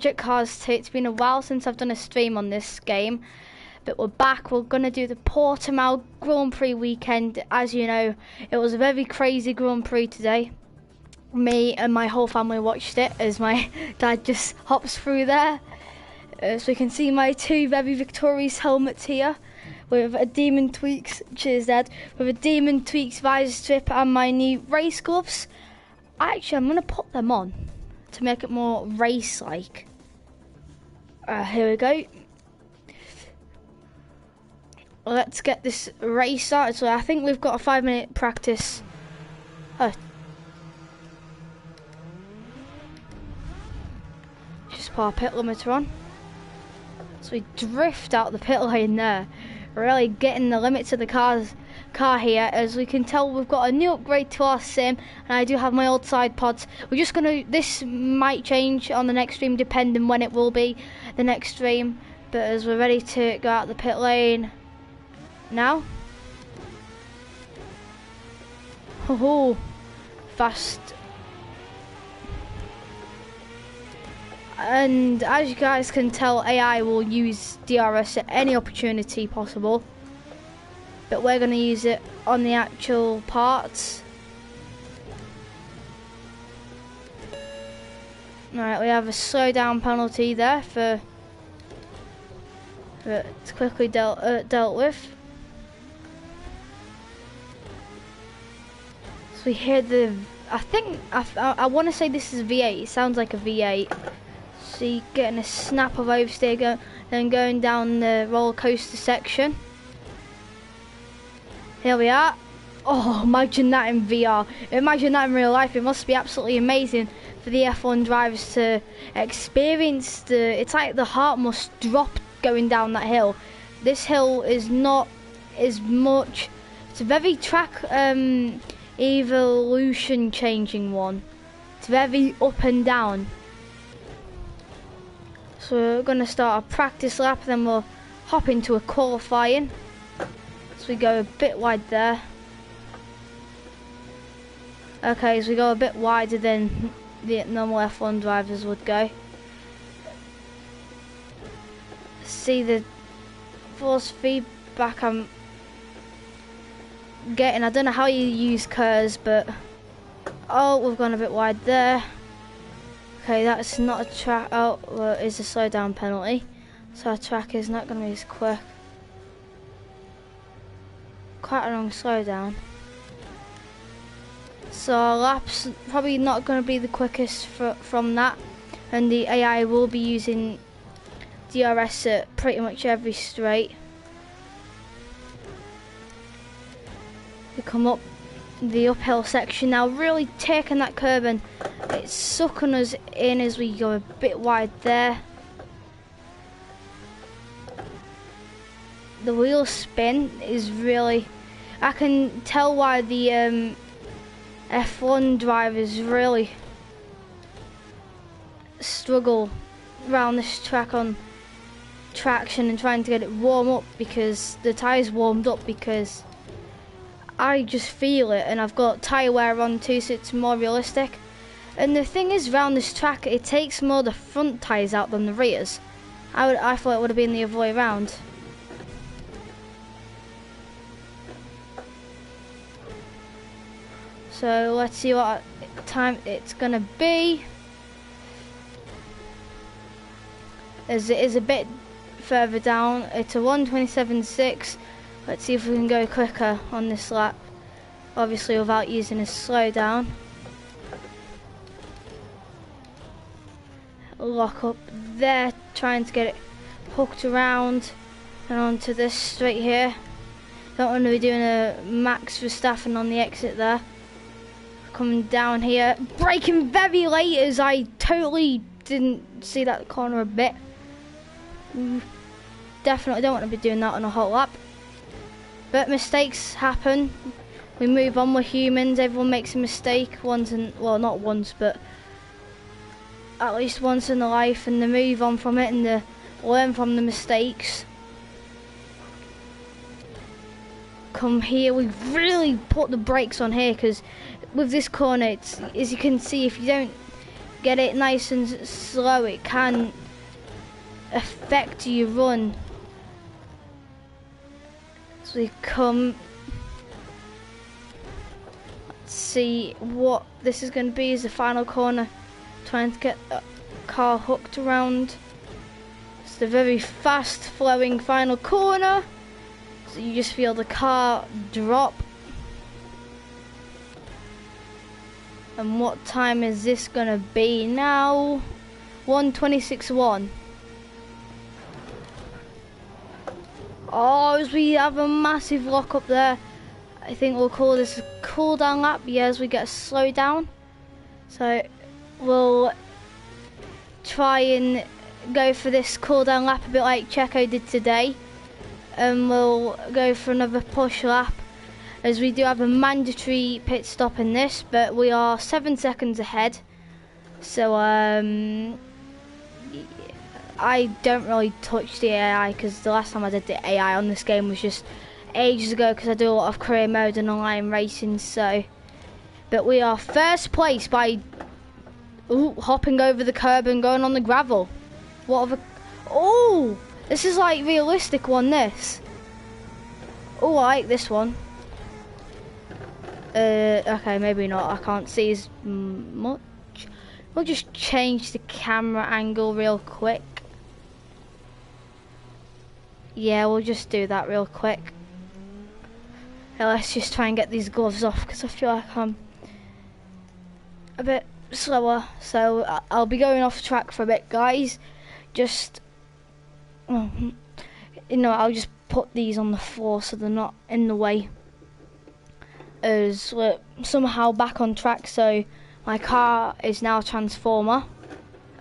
Project Cars 2. It's been a while since I've done a stream on this game, but we're back. We're going to do the Portugal Grand Prix weekend. As you know, it was a very crazy Grand Prix today. Me and my whole family watched it as my dad just hops through there. So you can see my two very victorious helmets here with a Demon Tweaks, cheers Dad, with a Demon Tweaks visor strip and my new race gloves. Actually, I'm going to put them on to make it more race-like. Here we go. Let's get this race started. So I think we've got a 5-minute practice. Just put our pit limiter on. So we drift out the pit lane there. Really getting the limits of the car here. As we can tell, we've got a new upgrade to our sim, and I do have my old side pods. We're just gonna, this might change on the next stream depending when it will be the next stream, but as we're ready to go out the pit lane now. Oh, fast. And as you guys can tell, AI will use DRS at any opportunity possible, but we're going to use it on the actual parts. Alright, we have a slowdown penalty there for it's quickly dealt with. So we hear the, I want to say this is V8, it sounds like a V8. See, getting a snap of oversteer, then going down the roller coaster section. Here we are. Oh, imagine that in VR. Imagine that in real life. It must be absolutely amazing for the F1 drivers to experience the. It's like the heart must drop going down that hill. This hill is not as much. It's a very track evolution changing one. It's very up and down. So we're going to start a practice lap, then we'll hop into a qualifying. So we go a bit wide there. Okay, so we go a bit wider than the normal F1 drivers would go. See the force feedback I'm getting. I don't know how you use curves, but oh, we've gone a bit wide there. Okay, that's not a track. Oh, well, it's a slowdown penalty, so our track is not going to be as quick. Quite a long slowdown. So our lap's probably not going to be the quickest from that, and the AI will be using DRS at pretty much every straight. We come up the uphill section now, really taking that curve, and it's sucking us in as we go a bit wide there. The wheel spin is really, I can tell why the F1 drivers really struggle around this track on traction and trying to get it warm up, because the tyres warmed up, because I just feel it, and I've got tyre wear on too, so it's more realistic. And the thing is, around this track, it takes more the front tyres out than the rears. I thought it would have been the other way around. So let's see what time it's gonna be. As it is a bit further down, it's a 1:27.6. Let's see if we can go quicker on this lap, obviously without using a slowdown. Lock up there, trying to get it hooked around and onto this straight here. Don't want to be doing a Max Verstappen on the exit there. Coming down here, braking very late as I totally didn't see that corner a bit. Definitely don't want to be doing that on a hot lap. But mistakes happen. We move on, we're humans, everyone makes a mistake once in, well, not once, but at least once in their life, and they move on from it and they learn from the mistakes. Come here, we've really put the brakes on here, because with this corner, it's, as you can see, if you don't get it nice and slow. It can affect your run. So we come, let's see what this is going to be as the final corner. Trying to get the car hooked around. It's a very fast flowing final corner. So you just feel the car drop. And what time is this gonna be now? 1:26.1. Oh, as we have a massive lock up there. I think we'll call this a cooldown lap. Yeah, as we get a slow down. So we'll try and go for this cooldown lap a bit like Checo did today. And we'll go for another push lap, as we do have a mandatory pit stop in this, but we are 7 seconds ahead. So I don't really touch the AI, because the last time I did the AI on this game was just ages ago, because I do a lot of career mode and online racing. So, but we are first place by hopping over the curb and going on the gravel. What of a... Oh, this is like realistic one, this. Oh, I like this one. Okay, maybe not. I can't see as much. We'll just change the camera angle real quick. Yeah, we'll just do that real quick. Okay, let's just try and get these gloves off, because I feel like I'm a bit slower. So I'll be going off track for a bit, guys. Just, you know, I'll just put these on the floor so they're not in the way. As we're somehow back on track, so my car is now a transformer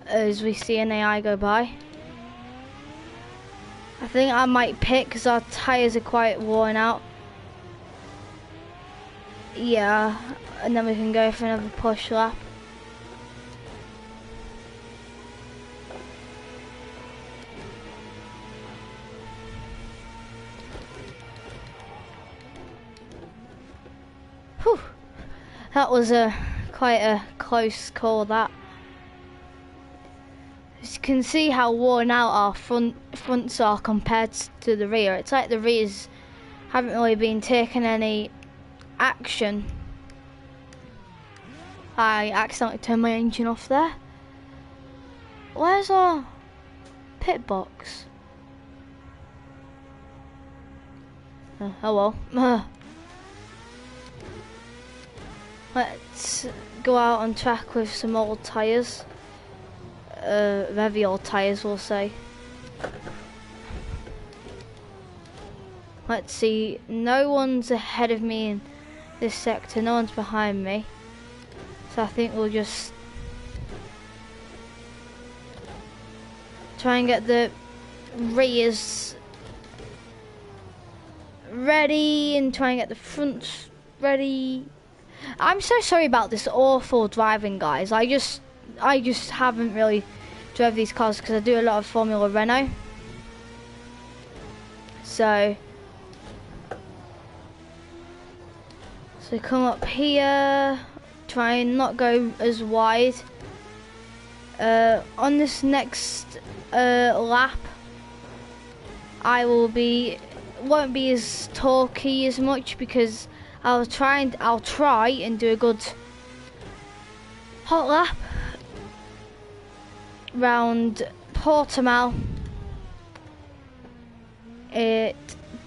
as we see an AI go by. I think I might pit because our tyres are quite worn out. Yeah, and then we can go for another push lap. Whew. That was quite a close call, that. As you can see how worn out our fronts are compared to the rear. It's like the rears haven't really been taking any action. I accidentally turned my engine off there. Where's our pit box? Oh well. Let's go out on track with some old tyres. Very old tyres, we'll say. Let's see, no one's ahead of me in this sector, no one's behind me. So I think we'll just try and get the rears ready and try and get the fronts ready. I'm so sorry about this awful driving, guys. I just haven't really drove these cars because I do a lot of Formula Renault. So come up here, try and not go as wide. On this next lap, I won't be as talky as much because I'll try and do a good hot lap round Portugal at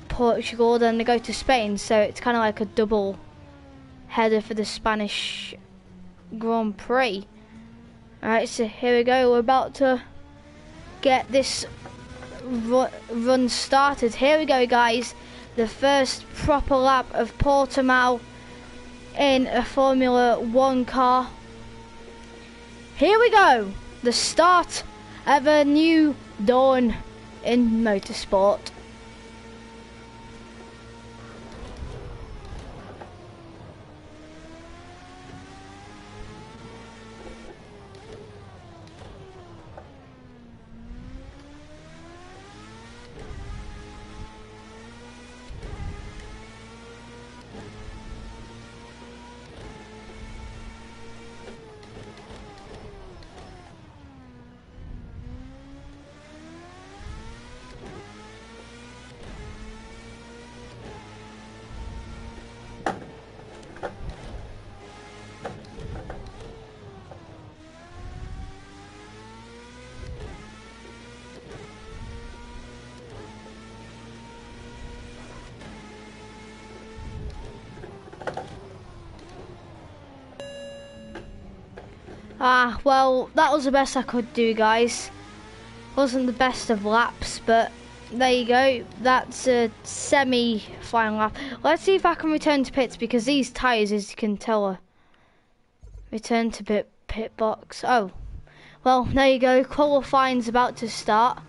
Portugal, then they go to Spain, so it's kind of like a double header for the Spanish Grand Prix. Alright, so here we go, we're about to get this run started. Here we go, guys, the first proper lap of Portugal in a Formula 1 car. Here we go, the start of a new dawn in motorsport. Ah, well, that was the best I could do, guys. Wasn't the best of laps, but there you go. That's a semi-final lap. Let's see if I can return to pits, because these tyres, as you can tell, are return to pit box. Oh, well, there you go. Qualifying's about to start.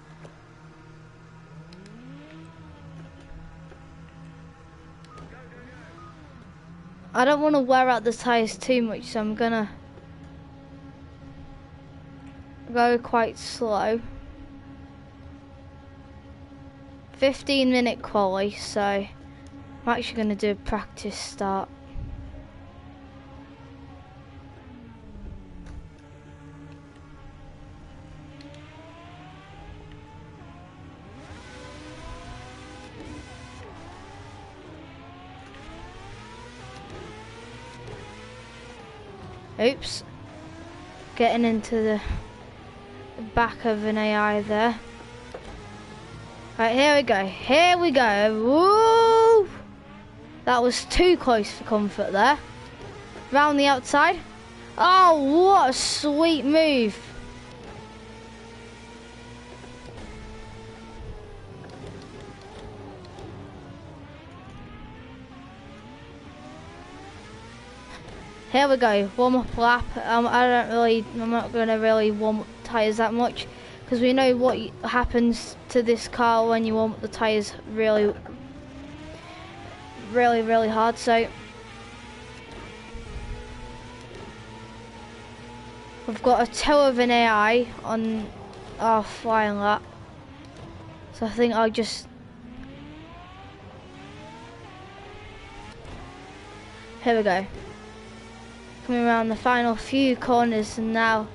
I don't want to wear out the tyres too much, so I'm gonna go quite slow. 15-minute quali, so I'm actually gonna do a practice start. Oops. Getting into the back of an AI there. Right, here we go. Here we go. Woo! That was too close for comfort there. Round the outside. Oh, what a sweet move. Here we go, warm up lap. I'm not going to really warm up tyres that much, because we know what happens to this car when you warm up the tyres really hard. So we've got a toe of an AI on our flying lap, so I think I'll just, here we go. Coming around the final few corners, and now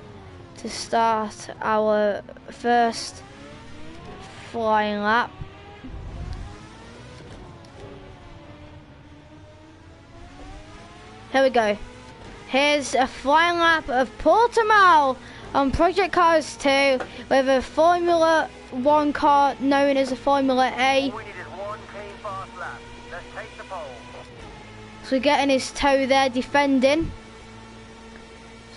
to start our first flying lap. Here we go. Here's a flying lap of Portugal on Project Cars 2 with a Formula 1 car known as a Formula A. All we need is one clean fast lap. Let's take the pole. So we're getting his toe there, defending.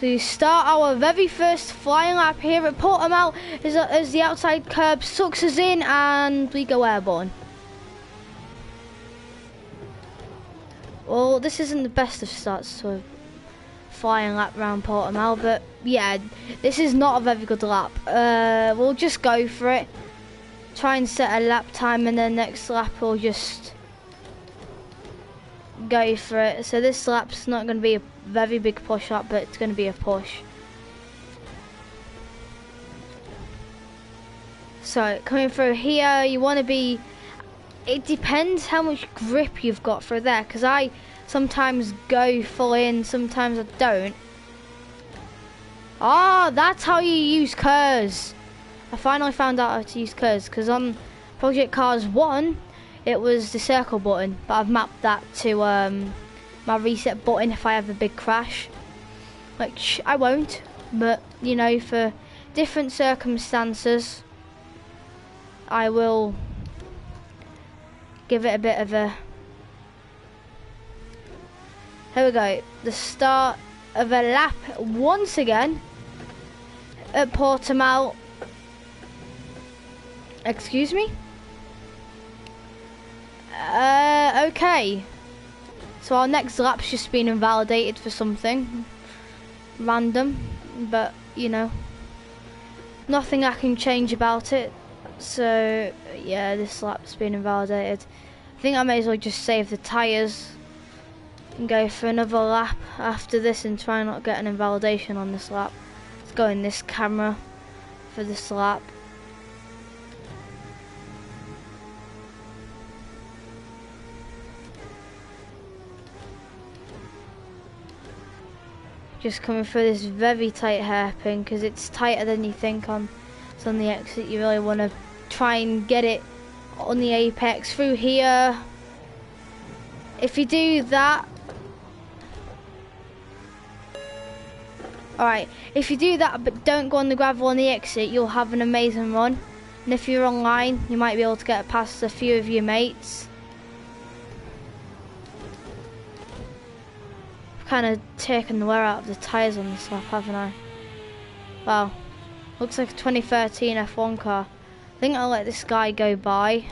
So you start our very first flying lap here at Portugal as the outside curb sucks us in and we go airborne. Well, this isn't the best of starts to a flying lap round Portugal, but yeah, this is not a very good lap. We'll just go for it. Try and set a lap time, and then next lap we'll just go for it. So this lap's not going to be a very big push up, but it's going to be a push. So coming through here, you want to be, it depends how much grip you've got through there, because I sometimes go full in, sometimes I don't. Oh, that's how you use curves. I finally found out how to use curves, because on Project Cars 1 it was the circle button, but I've mapped that to my reset button if I have a big crash, which I won't, but you know, for different circumstances I will give it a bit of a, here we go, the start of a lap once again at Portimao. Excuse me? Okay. So our next lap's just been invalidated for something random, but you know, nothing I can change about it. So yeah, this lap's been invalidated. I think I may as well just save the tyres and go for another lap after this and try not get an invalidation on this lap. Let's go in this camera for this lap. Just coming through this very tight hairpin, because it's tighter than you think on the exit. You really want to try and get it on the apex through here. If you do that, alright, if you do that but don't go on the gravel on the exit, you'll have an amazing run. And if you're online, you might be able to get past a few of your mates. Kind of taken the wear out of the tyres on this lap, haven't I? Wow, looks like a 2013 F1 car. I think I'll let this guy go by.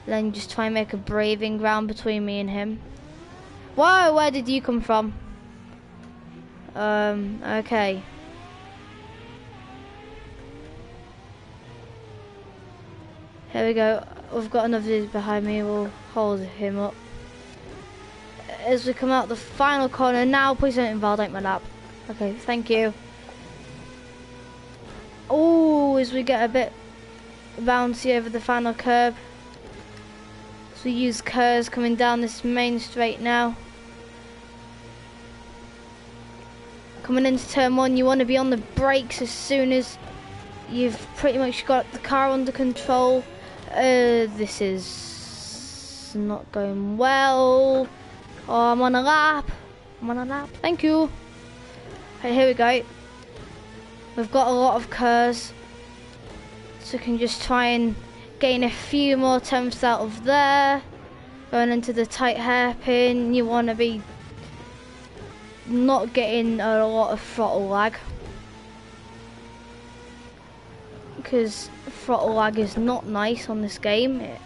Then just try and make a breathing ground between me and him. Whoa, where did you come from? Okay. Here we go. We've got another dude behind me. We'll hold him up. As we come out the final corner now, please don't invalidate my lap. Okay, thank you. Oh, as we get a bit bouncy over the final curb. So we use curves coming down this main straight now. Coming into turn 1, you want to be on the brakes as soon as you've pretty much got the car under control. This is not going well. Oh, I'm on a lap. Thank you. Okay, here we go. We've got a lot of curves, so we can just try and gain a few more tenths out of there. Going into the tight hairpin, you want to be not getting a lot of throttle lag, because throttle lag is not nice on this game. It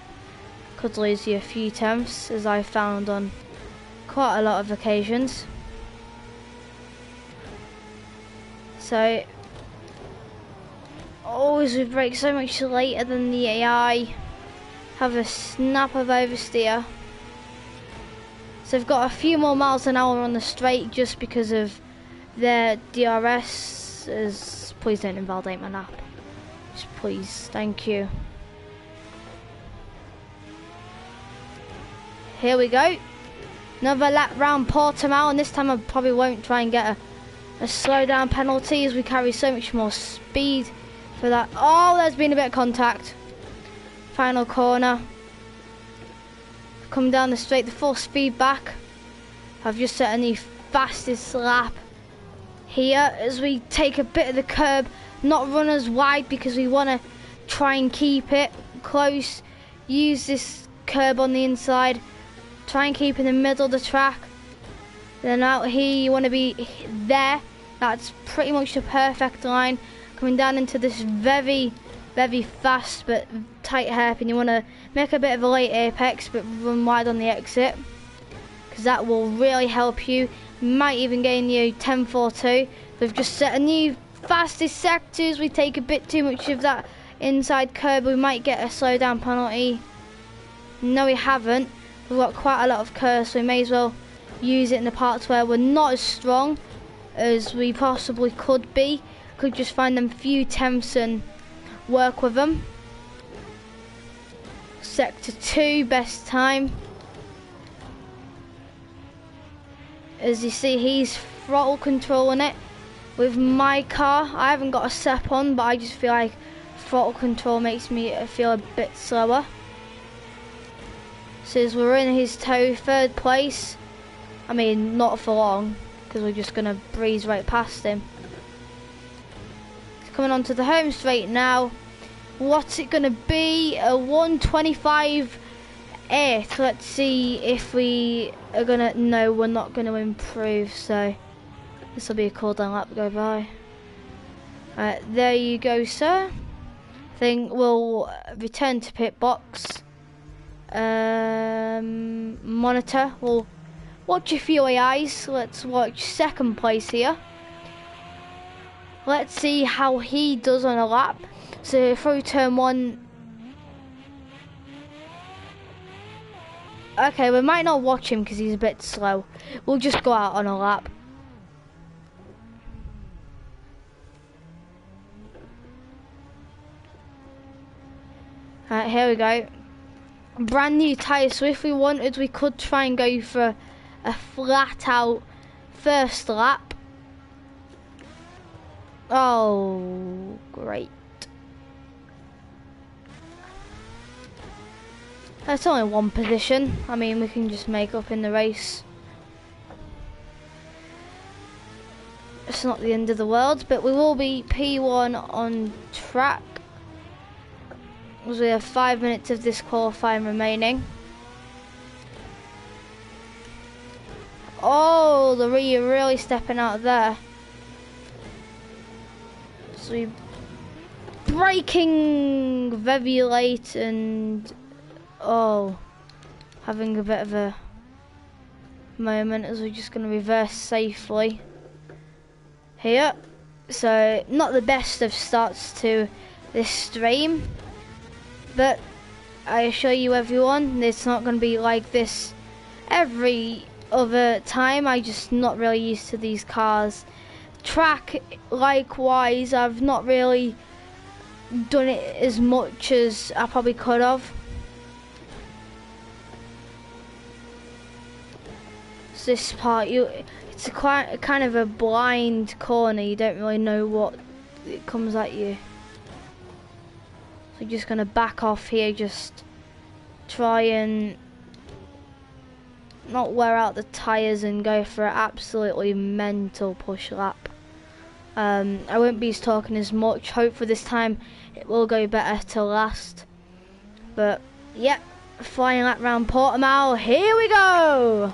could lose you a few tenths, as I found on quite a lot of occasions. So always we brake so much later than the AI, have a snap of oversteer. So they've got a few more miles an hour on the straight just because of their DRS. Please don't invalidate my lap. Just please, thank you. Here we go. Another lap round Portimao, and this time I probably won't try and get a slowdown penalty as we carry so much more speed for that. Oh, there's been a bit of contact. Final corner. Come down the straight, the full speed back. I've just set a new fastest lap here as we take a bit of the curb, not run as wide because we want to try and keep it close. Use this curb on the inside, try and keep in the middle of the track. Then out here you want to be there. That's pretty much the perfect line. Coming down into this very fast but tight hairpin, you want to make a bit of a late apex but run wide on the exit, because that will really help you. Might even gain you 10.42. We've just set a new fastest sectors. We take a bit too much of that inside curb, we might get a slowdown penalty. No, we haven't. We've got quite a lot of curves, so we may as well use it in the parts where we're not as strong as we possibly could be. Could just find them few tenths and work with them. Sector 2, best time. As you see, he's throttle controlling it. With my car, I haven't got a SEP on, but I just feel like throttle control makes me feel a bit slower. So as we're in his toe, 3rd place. I mean, not for long, because we're just going to breeze right past him. Coming onto the home straight now. What's it going to be? A 1:25.8. Let's see if we are going to... No, we're not going to improve, so this will be a cooldown lap go by. There you go, sir. I think we'll return to pit box. Monitor. We'll watch a few AIs. Let's watch 2nd place here. Let's see how he does on a lap. So through turn 1. Okay, we might not watch him because he's a bit slow. We'll just go out on a lap. Alright, here we go. Brand new tyres, so if we wanted, we could try and go for a flat out first lap. Oh, great. That's only one position. I mean, we can just make up in the race. It's not the end of the world, but we will be P1 on track, as we have 5 minutes of this qualifying remaining. Oh, the Rhea really stepping out there. So we braking very late and having a bit of a moment as we're just going to reverse safely here. So not the best of starts to this stream, but I assure you everyone, it's not going to be like this every other time. I'm just not really used to these cars. Track, likewise, I've not really done it as much as I probably could have. So this part, it's a quite kind of a blind corner. You don't really know what it comes at you. So you're just gonna back off here, just try and not wear out the tires and go for an absolutely mental push lap. I won't be talking as much. Hopefully this time it will go better to last. But yeah, flying lap round Portimao. Here we go.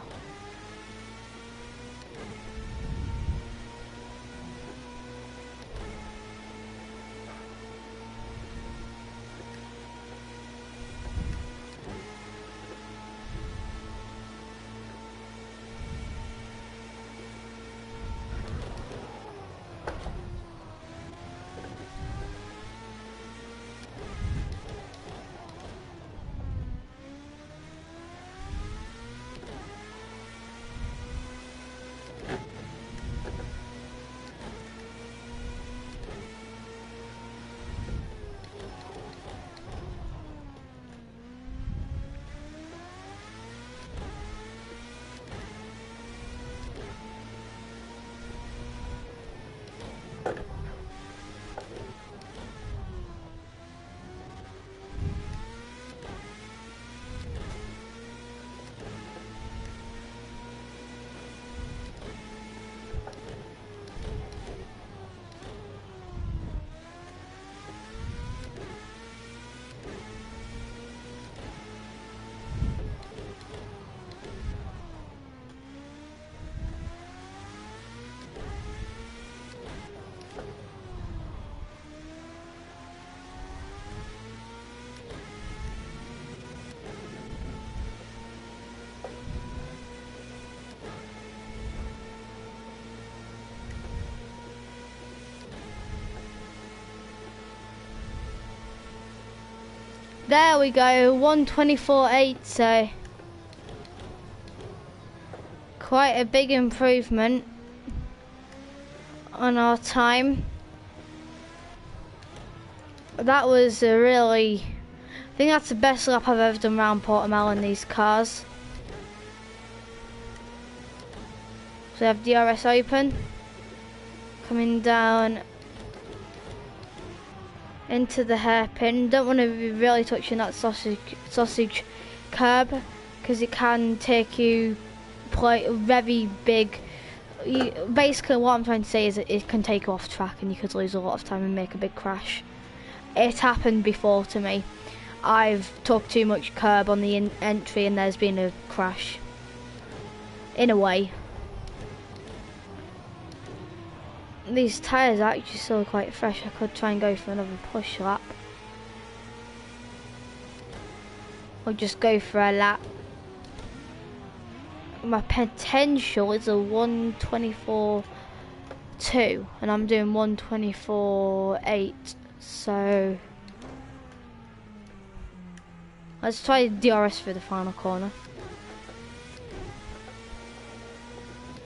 There we go, 1:24.8, so quite a big improvement on our time. That was a really, I think that's the best lap I've ever done around Portimao in these cars. So we have DRS open, coming down into the hairpin. Don't want to be really touching that sausage curb because it can take you very big. Basically what I'm trying to say is that it can take you off track and you could lose a lot of time and make a big crash. It happened before to me. I've took too much curb on the entry and there's been a crash. In a way. These tyres are actually still quite fresh. I could try and go for another push lap. Or just go for a lap. My potential is a 1:24.2 and I'm doing 1:24.8. So let's try DRS for the final corner.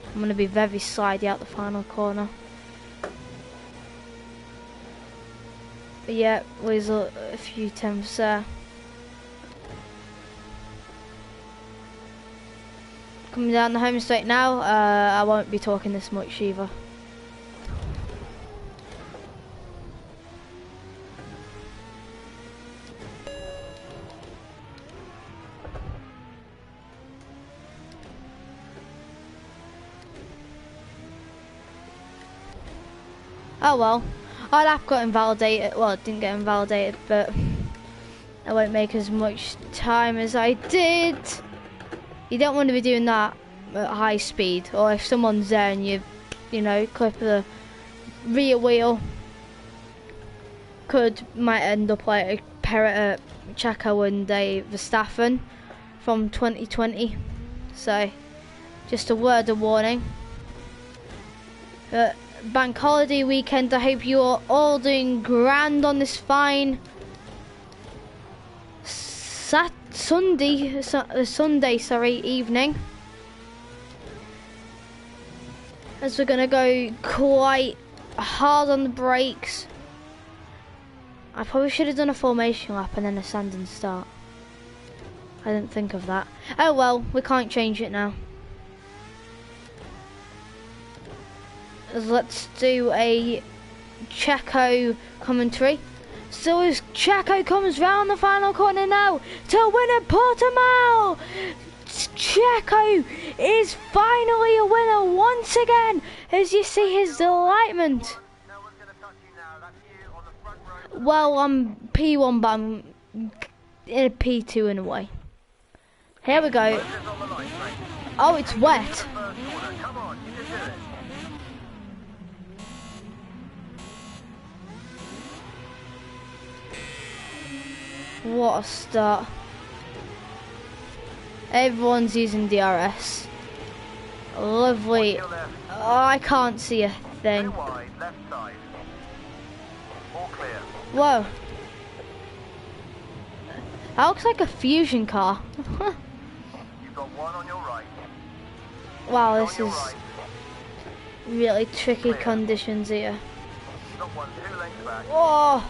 I'm going to be very slidey out the final corner. But yeah, there's a few temps there. Coming down the home straight now, I won't be talking this much either. Oh well, our lap got invalidated. Well, it didn't get invalidated, but I won't make as much time as I did. You don't want to be doing that at high speed, or if someone's there and you know, clip the rear wheel, might end up like a Checo and a Verstappen from 2020. So, just a word of warning. Bank holiday weekend. I hope you are all doing grand on this fine Sunday evening. As we're gonna go quite hard on the brakes. I probably should have done a formation lap and then a standing start. I didn't think of that. Oh well, we can't change it now. Let's do a Checo commentary. So as Checo comes round the final corner now to win at Portimao, Checo is finally a winner once again, as you see his delightment. Well, I'm P1, but I'm in a P2 in a way. Here we go. Oh, it's wet. What a start. Everyone's using DRS. Lovely. Oh, I can't see a thing. Whoa. That looks like a fusion car. You've got one on your right. Wow, this is really tricky conditions here. Got one 2 lengths back. Whoa.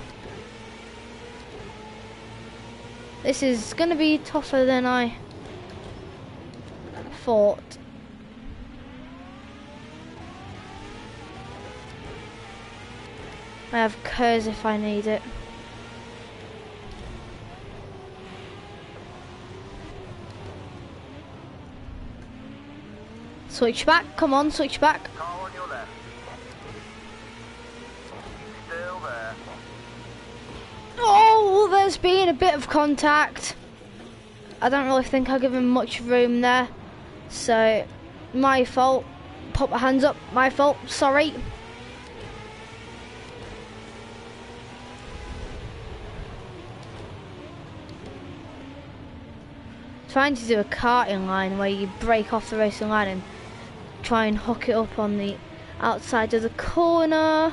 This is going to be tougher than I thought. I have curves if I need it. Switch back, come on, switch back. Car on your left. Still there. Oh, there's been a bit of contact. I don't really think I'll give him much room there. So, my fault. Put my hands up, my fault, sorry. Trying to do a karting line where you break off the racing line and try and hook it up on the outside of the corner.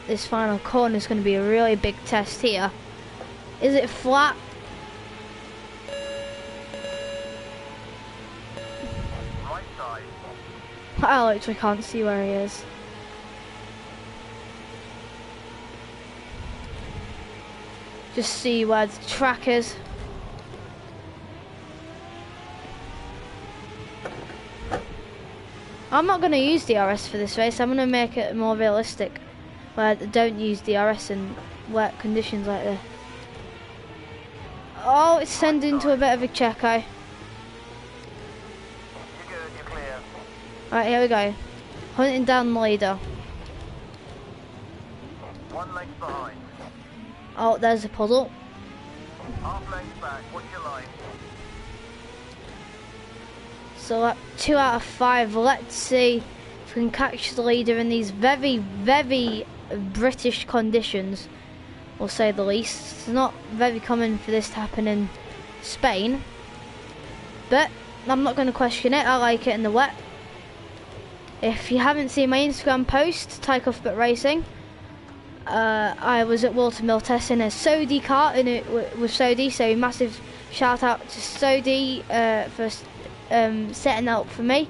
This final corner is going to be a really big test here. Is it flat? Right side. I literally can't see where he is. Just see where the track is. I'm not going to use DRS for this race. I'm going to make it more realistic, where they don't use DRS in wet conditions like this. Oh, it's turned into a bit of a Checo. You're good, you're clear. Right, here we go. Hunting down the leader. 1 length behind. Oh, there's a puddle. Half length back, what's your line? So 2 out of 5. Let's see if we can catch the leader in these very, very British conditions, we'll say the least. It's not very common for this to happen in Spain, but I'm not going to question it. I like it in the wet. If you haven't seen my Instagram post, Typhoon Racing, I was at Walter Mill testing a Sodi car in it with Sodi, so massive shout out to Sodi for setting that up for me.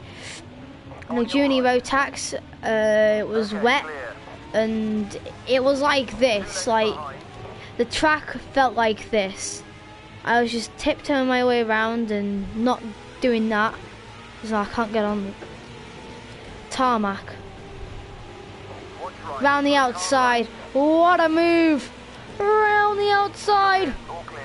And the Juni Rotax, it was wet. Clear. And it was like this, like the track felt like this. I was just tiptoeing my way around and not doing that because I can't get on the tarmac. Watch right. Round the outside, what a move! Round the outside, All clear.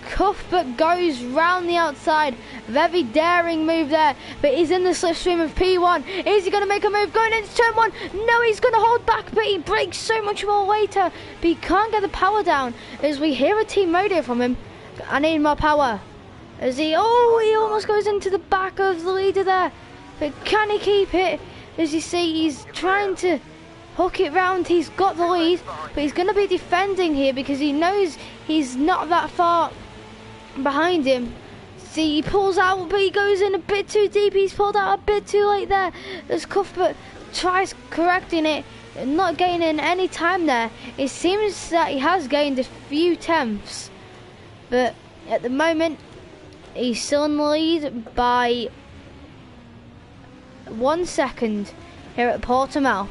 Cuthbert goes round the outside. Very daring move there, but he's in the slipstream of P1. Is he going to make a move going into turn 1? No, he's going to hold back, but he breaks so much more later. But he can't get the power down as we hear a team radio from him. I need more power. As he almost goes into the back of the leader there. But can he keep it? As you see, he's trying to Hook it round. He's got the lead, but he's going to be defending here because he knows he's not that far behind him. See, he pulls out, but he goes in a bit too deep. He's pulled out a bit too late there. As Cuthbert tries correcting it, not gaining any time there. It seems that he has gained a few tenths, but at the moment, he's still in the lead by 1 second here at Portimao.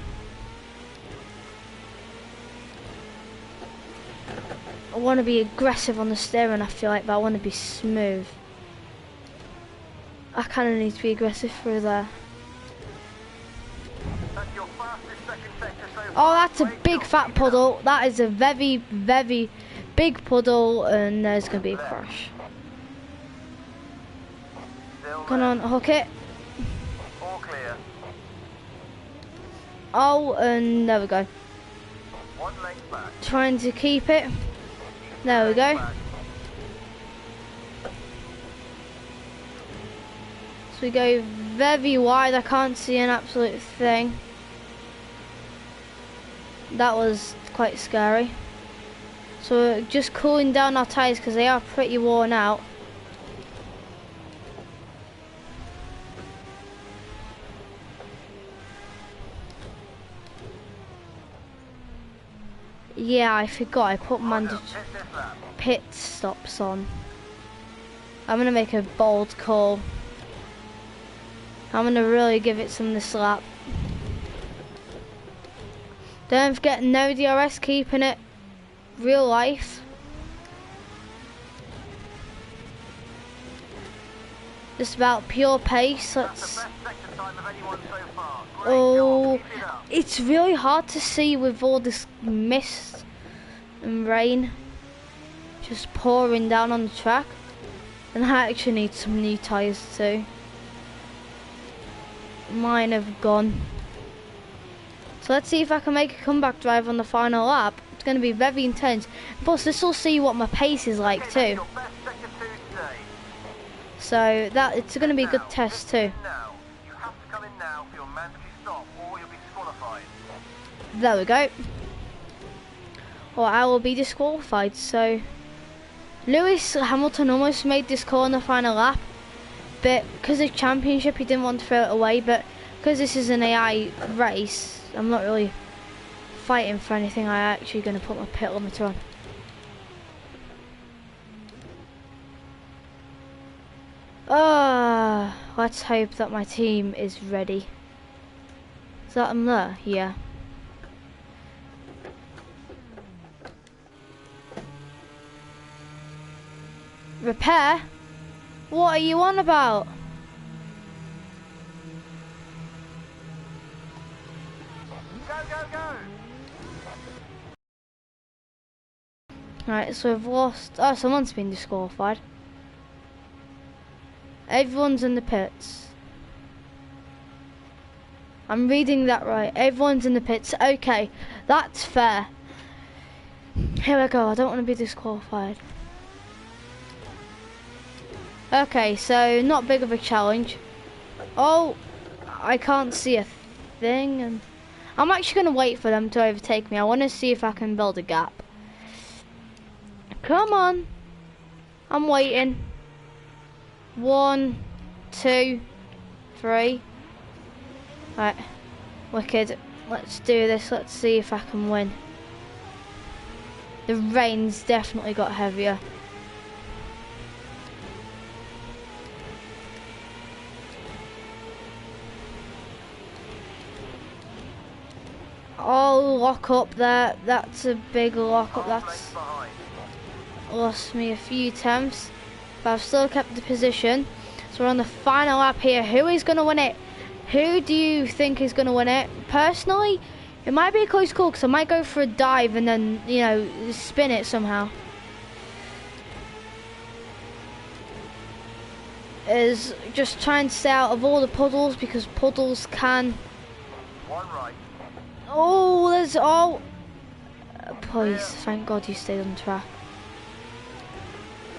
I want to be aggressive on the steering, I feel like, but I want to be smooth. I kind of need to be aggressive through there. That's your fastest second sector so Oh, far. that's a Great big job, fat keep it up. puddle. That is a very, very big puddle, and there's going to be a crash. Still Come there. on, hook it. All clear. Oh, and there we go. 1 length back. Trying to keep it. There we go. Back. So we go very wide. I can't see an absolute thing. That was quite scary. So we're just cooling down our tyres because they are pretty worn out. Yeah, I forgot I put mandatory Hit this lap. pit stops on. I'm gonna make a bold call. I'm gonna really give it some this lap. Don't forget, no DRS, keeping it real life. Just about pure pace. That's Let's. the best sector time of anyone so far. Great Oh, job, keep it up. it's really hard to see with all this mist and rain just pouring down on the track. And I actually need some new tyres too. Mine have gone. So let's see if I can make a comeback drive on the final lap. It's going to be very intense. Plus, this will see what my pace is like Okay, that's too. your best sector 2 today. So that it's going to be a good test too. Now, you have to come in now for your mandatory stop or you'll be disqualified. There we go. Or I will be disqualified. So Lewis Hamilton almost made this call in the final lap, but because of championship he didn't want to throw it away. But because this is an AI race, I'm not really fighting for anything. I'm actually going to put my pit limiter on. Let's hope that my team is ready. Is that them there? Yeah. Repair? What are you on about? Go, go, go! Right, so we've lost. Oh, someone's been disqualified. Everyone's in the pits. I'm reading that right. Everyone's in the pits. Okay, that's fair. Here we go. I don't want to be disqualified. Okay, so not big of a challenge. Oh, I can't see a thing, and I'm actually going to wait for them to overtake me. I want to see if I can build a gap. Come on. I'm waiting. 1, 2, 3. Right, wicked. Let's do this. Let's see if I can win. The rain's definitely got heavier. Oh, lock up there. That's a big lock up. Half That's length behind. lost me a few attempts, but I've still kept the position. So we're on the final lap here. Who is going to win it? Who do you think is going to win it? Personally, it might be a close call because I might go for a dive and then, you know, spin it somehow. Is just trying to stay out of all the puddles because puddles can. 1 right. Oh, there's oh. Please, thank God you stayed on track.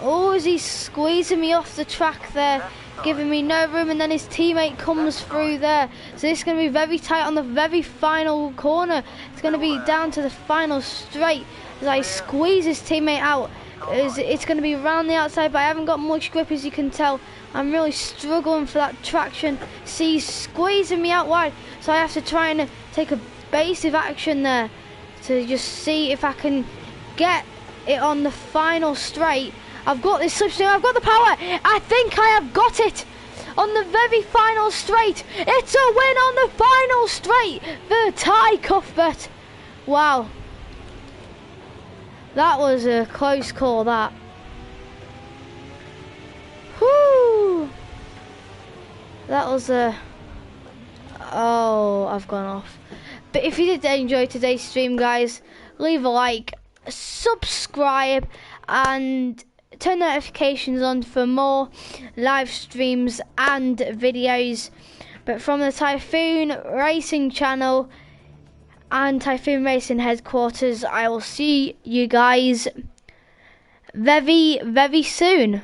Oh, is he squeezing me off the track there? Left giving me no room, and then his teammate comes through there. So this is going to be very tight on the very final corner. It's going to be down to the final straight as I squeeze his teammate out. It's going to be around the outside, but I haven't got much grip, as you can tell. I'm really struggling for that traction. See, he's squeezing me out wide, so I have to try and take a evasive action there to just see if I can get it on the final straight. I've got this slipstream, I've got the power. I think I have got it on the very final straight. It's a win on the final straight for Ty Cuthbert. Wow. That was a close call, that. Whoo! That was a... Oh, I've gone off. But if you did enjoy today's stream, guys, leave a like, subscribe, and turn notifications on for more live streams and videos. But from the Typhoon Racing channel and Typhoon Racing headquarters, I will see you guys very, very soon.